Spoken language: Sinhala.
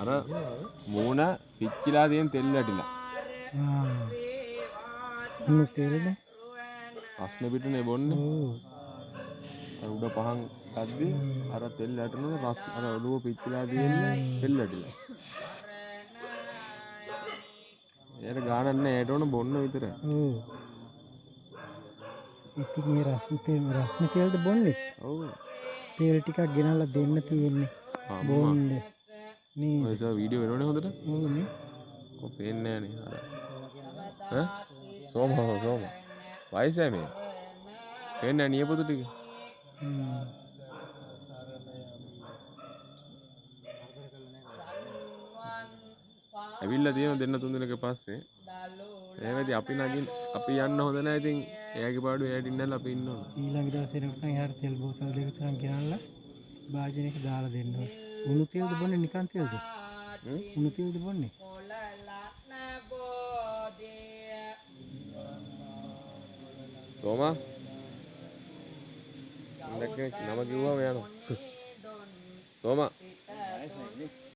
අර මූණ පිච්චිලා තියෙන තෙල් වැටිලා. උණු තෙල්නේ. රස්නේ පිටුනේ බොන්නේ. ඔව්. අර උඩ පහන් ගද්දි අර තෙල් වැටෙනකොට අර ඔළුව පිච්චිලා තියෙන්නේ තෙල් වැටිලා. එයාට ගානක් නැහැ. ඒට ඕන බොන්න විතරයි. ඔව්. ඉතින් ඒ රස්නේ තෙල්ද බොන්නේ? ඔව්. තෙල් ටිකක් ගෙනල්ලා දෙන්න තියෙන්නේ. බොන්න. නේද? ඔය වීඩියෝ වෙනවනේ හොඳට. ඔව් නේ. කො පේන්නේ නැහැ නේ අර. සෝම වයසයි මේ. පේන්නේ නැහැ නියපොතු ටික. ඇවිල්ලා තියෙන දෙන්න තුන් දිනක පස්සේ එහෙමදී අපි යන්න හොඳ නැහැ. ඉතින් එයාගේ පාඩුව එයාට ඉන්නලා අපි ඉන්න ඕන. ඊළඟ දවසේ එනකොට නම් එයාට තෙල් බෝතල් දෙක තුනක් ගෙනල්ලා භාජනයක දාලා දෙන්න ඕනේ. උණු තෙල්ද බොන්නේ නිකන් තෙල්ද? උණු තෙල්ද බොන්නේ? සෝමා නම කිව්වම යනවා. සෝමා